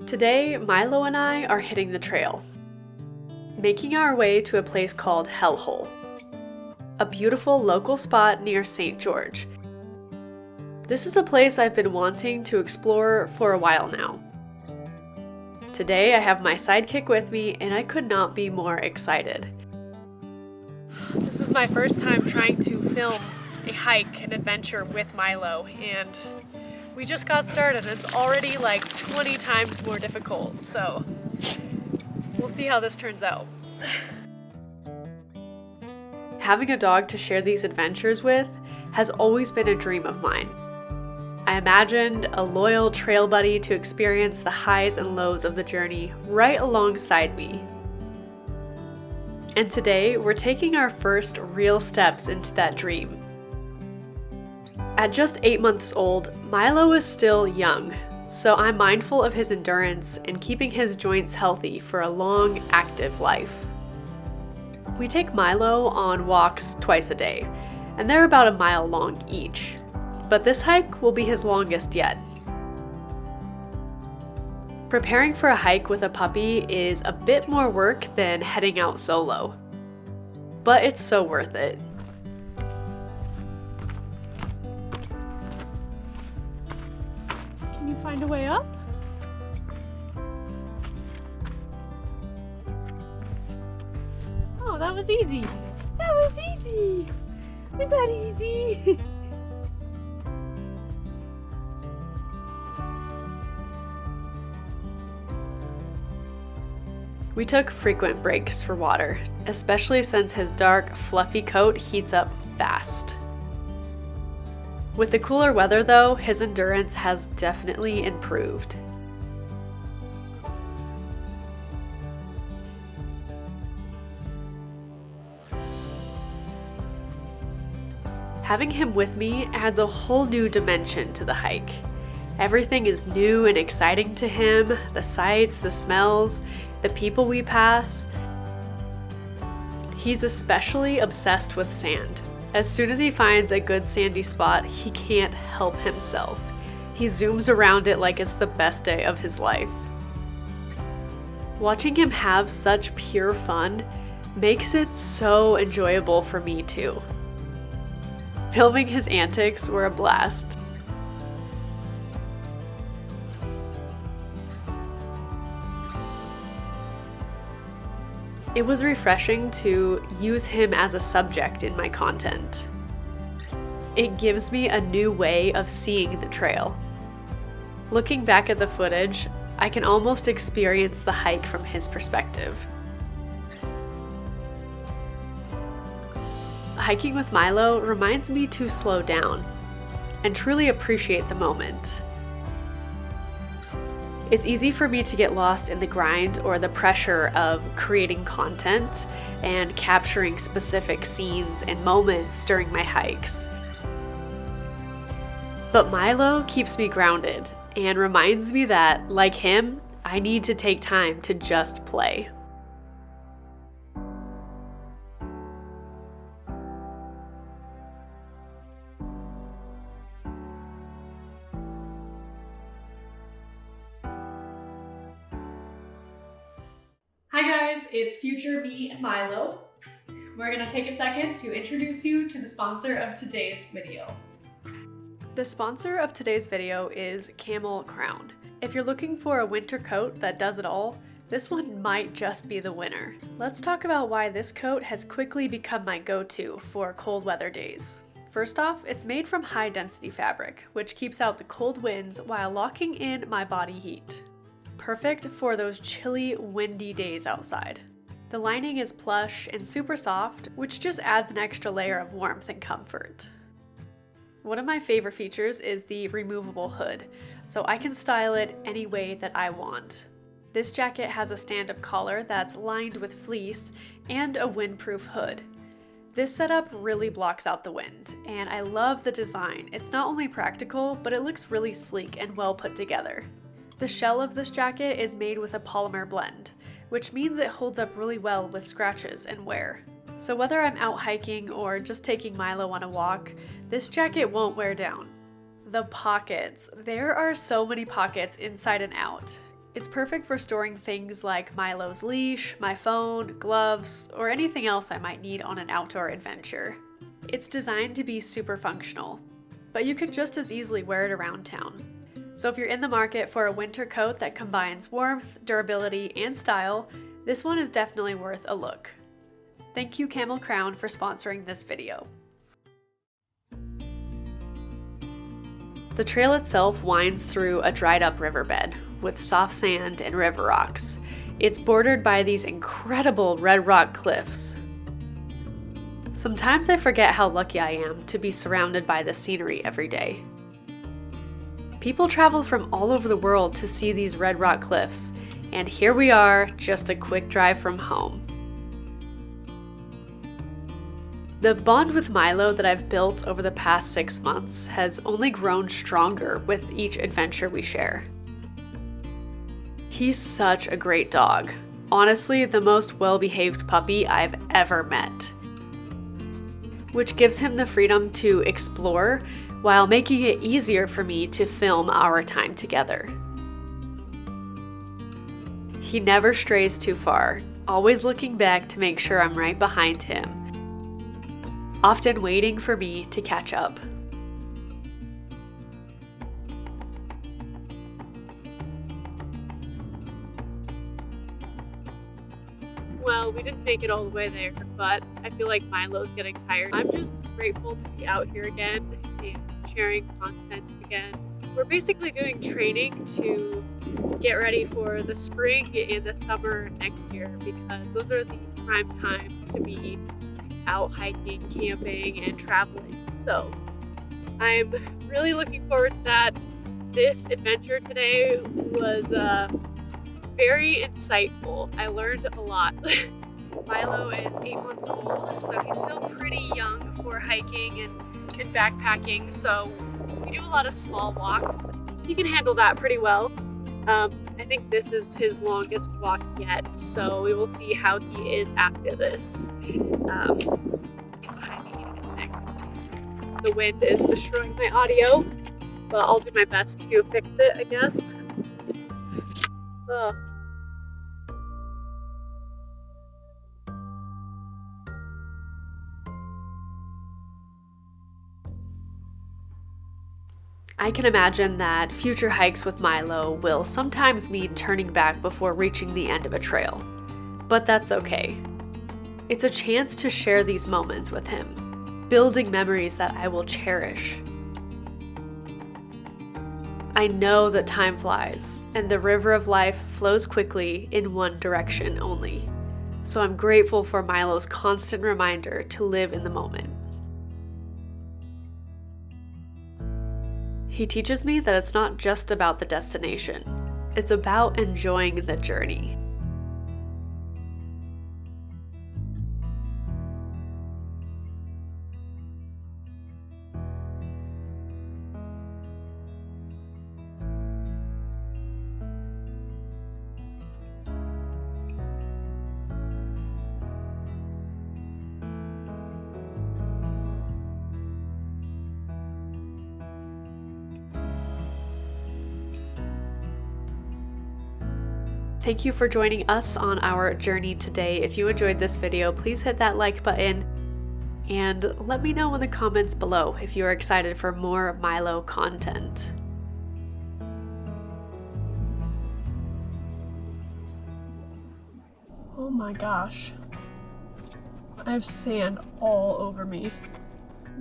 Today, Milo and I are hitting the trail, making our way to a place called Hellhole, a beautiful local spot near St. George. This is a place I've been wanting to explore for a while now. Today, I have my sidekick with me, and I could not be more excited. This is my first time trying to film a hike, an adventure with Milo, and we just got started and it's already like 20 times more difficult, so we'll see how this turns out. Having a dog to share these adventures with has always been a dream of mine. I imagined a loyal trail buddy to experience the highs and lows of the journey right alongside me. And today, we're taking our first real steps into that dream. At just 8 months old, Milo is still young, so I'm mindful of his endurance and keeping his joints healthy for a long, active life. We take Milo on walks twice a day, and they're about a mile long each, but this hike will be his longest yet. Preparing for a hike with a puppy is a bit more work than heading out solo, but it's so worth it. Can you find a way up? Oh, that was easy. That was easy. Was that easy? We took frequent breaks for water, especially since his dark, fluffy coat heats up fast. With the cooler weather though, his endurance has definitely improved. Having him with me adds a whole new dimension to the hike. Everything is new and exciting to him, the sights, the smells, the people we pass. He's especially obsessed with sand. As soon as he finds a good sandy spot, he can't help himself. He zooms around it like it's the best day of his life. Watching him have such pure fun makes it so enjoyable for me too. Filming his antics were a blast. It was refreshing to use him as a subject in my content. It gives me a new way of seeing the trail. Looking back at the footage, I can almost experience the hike from his perspective. Hiking with Milo reminds me to slow down and truly appreciate the moment. It's easy for me to get lost in the grind or the pressure of creating content and capturing specific scenes and moments during my hikes. But Milo keeps me grounded and reminds me that, like him, I need to take time to just play. Hi guys, it's future me and Milo. We're gonna take a second to introduce you to the sponsor of today's video. The sponsor of today's video is Camel Crown. If you're looking for a winter coat that does it all, this one might just be the winner. Let's talk about why this coat has quickly become my go-to for cold weather days. First off, it's made from high density fabric, which keeps out the cold winds while locking in my body heat. Perfect for those chilly, windy days outside. The lining is plush and super soft, which just adds an extra layer of warmth and comfort. One of my favorite features is the removable hood, so I can style it any way that I want. This jacket has a stand-up collar that's lined with fleece and a windproof hood. This setup really blocks out the wind, and I love the design. It's not only practical, but it looks really sleek and well put together. The shell of this jacket is made with a polymer blend, which means it holds up really well with scratches and wear. So whether I'm out hiking or just taking Milo on a walk, this jacket won't wear down. The pockets. There are so many pockets inside and out. It's perfect for storing things like Milo's leash, my phone, gloves, or anything else I might need on an outdoor adventure. It's designed to be super functional, but you can just as easily wear it around town. So if you're in the market for a winter coat that combines warmth, durability, and style, this one is definitely worth a look. Thank you, Camel Crown, for sponsoring this video. The trail itself winds through a dried up riverbed with soft sand and river rocks. It's bordered by these incredible red rock cliffs. Sometimes I forget how lucky I am to be surrounded by this scenery every day. People travel from all over the world to see these red rock cliffs, and here we are, just a quick drive from home. The bond with Milo that I've built over the past 6 months has only grown stronger with each adventure we share. He's such a great dog. Honestly, the most well-behaved puppy I've ever met. Which gives him the freedom to explore while making it easier for me to film our time together. He never strays too far, always looking back to make sure I'm right behind him, often waiting for me to catch up. Well, we didn't make it all the way there, but I feel like Milo's getting tired. I'm just grateful to be out here again and sharing content again. We're basically doing training to get ready for the spring and the summer next year, because those are the prime times to be out hiking, camping, and traveling. So I'm really looking forward to that. This adventure today was very insightful. I learned a lot. Milo is 8 months old, so he's still pretty young for hiking and backpacking, so we do a lot of small walks. He can handle that pretty well. I think this is his longest walk yet, so we will see how he is after this. He's behind me eating a stick. The wind is destroying my audio, but I'll do my best to fix it, I guess. Ugh. I can imagine that future hikes with Milo will sometimes mean turning back before reaching the end of a trail, but that's okay. It's a chance to share these moments with him, building memories that I will cherish. I know that time flies, and the river of life flows quickly in one direction only, so I'm grateful for Milo's constant reminder to live in the moment. He teaches me that it's not just about the destination, it's about enjoying the journey. Thank you for joining us on our journey today. If you enjoyed this video, please hit that like button and let me know in the comments below if you are excited for more Milo content. Oh my gosh. I have sand all over me.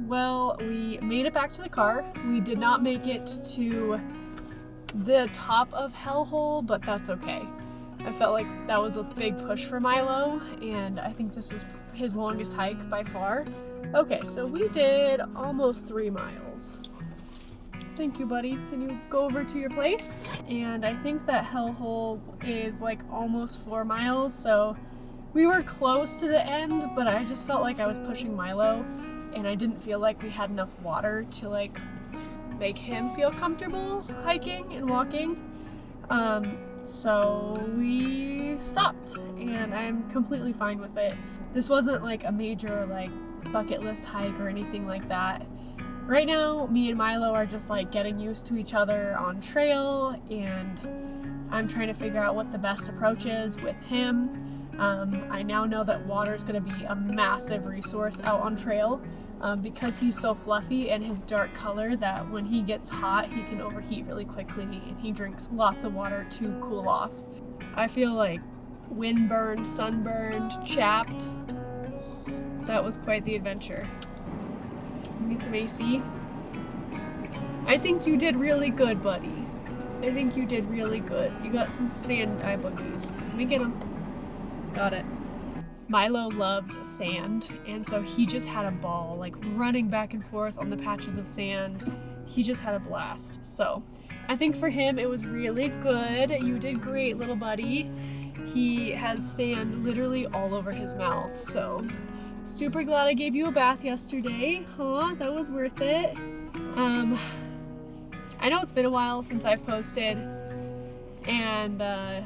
Well, we made it back to the car. We did not make it to the top of Hellhole, but that's okay. I felt like that was a big push for Milo, and I think this was his longest hike by far. Okay, so we did almost 3 miles. Thank you, buddy. Can you go over to your place? And I think that Hellhole is like almost 4 miles, so we were close to the end, but I just felt like I was pushing Milo, and I didn't feel like we had enough water to like make him feel comfortable hiking and walking. So we stopped, and I'm completely fine with it. This wasn't like a major like bucket list hike or anything like that. Right now, me and Milo are just like getting used to each other on trail, and I'm trying to figure out what the best approach is with him. I now know that water is going to be a massive resource out on trail because he's so fluffy and his dark color that when he gets hot, he can overheat really quickly, and he drinks lots of water to cool off. I feel like windburned, sunburned, chapped. That was quite the adventure. Need some AC? I think you did really good, buddy. I think you did really good. You got some sand eye boogies. Let me get them. Got it. Milo loves sand, and so he just had a ball, like running back and forth on the patches of sand. He just had a blast. So I think for him it was really good. You did great, little buddy. He has sand literally all over his mouth, so super glad I gave you a bath yesterday, huh? That was worth it. I know it's been a while since I've posted, and I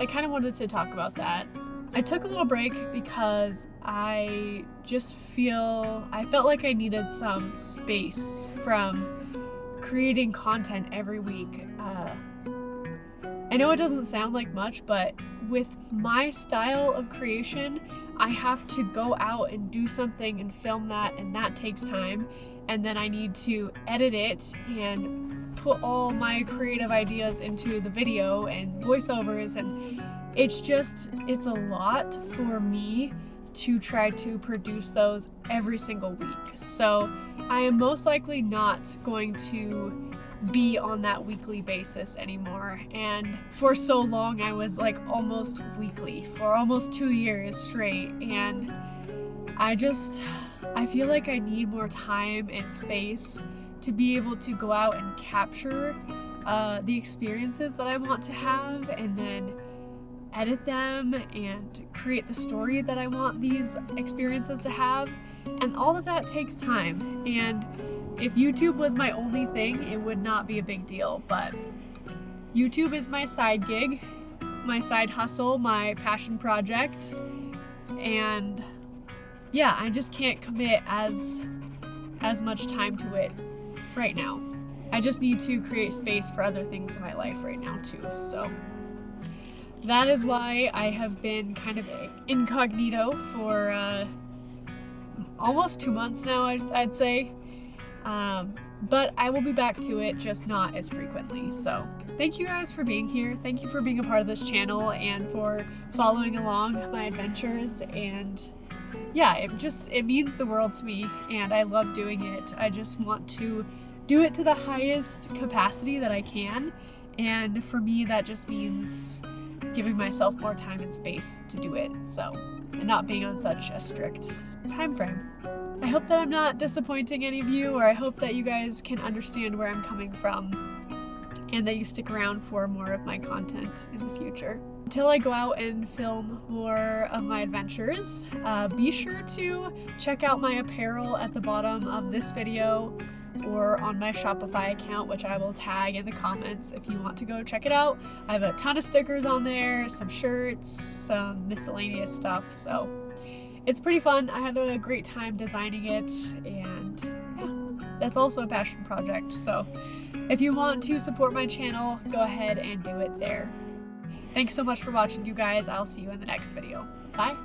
kind of wanted to talk about that. I took a little break because I felt like I needed some space from creating content every week. I know it doesn't sound like much, but with my style of creation, I have to go out and do something and film that, and that takes time. And then I need to edit it and put all my creative ideas into the video and voiceovers, and it's a lot for me to try to produce those every single week. So I am most likely not going to be on that weekly basis anymore. And for so long I was like almost weekly for almost 2 years straight, and I feel like I need more time and space to be able to go out and capture the experiences that I want to have, and then edit them and create the story that I want these experiences to have. And all of that takes time. And if YouTube was my only thing, it would not be a big deal, but YouTube is my side gig, my side hustle, my passion project, and yeah, I just can't commit as much time to it right now. I just need to create space for other things in my life right now too, so that is why I have been kind of incognito for almost 2 months now, I'd say. But I will be back to it, just not as frequently. So thank you guys for being here. Thank you for being a part of this channel and for following along my adventures. And yeah, it means the world to me, and I love doing it. I just want to do it to the highest capacity that I can. And for me, that just means giving myself more time and space to do it. So, and not being on such a strict time frame. I hope that I'm not disappointing any of you, or I hope that you guys can understand where I'm coming from and that you stick around for more of my content in the future. Until I go out and film more of my adventures, be sure to check out my apparel at the bottom of this video or on my Shopify account, which I will tag in the comments if you want to go check it out. I have a ton of stickers on there, some shirts, some miscellaneous stuff, so it's pretty fun. I had a great time designing it, and yeah, that's also a passion project. So if you want to support my channel, go ahead and do it there. Thanks so much for watching, you guys. I'll see you in the next video. Bye.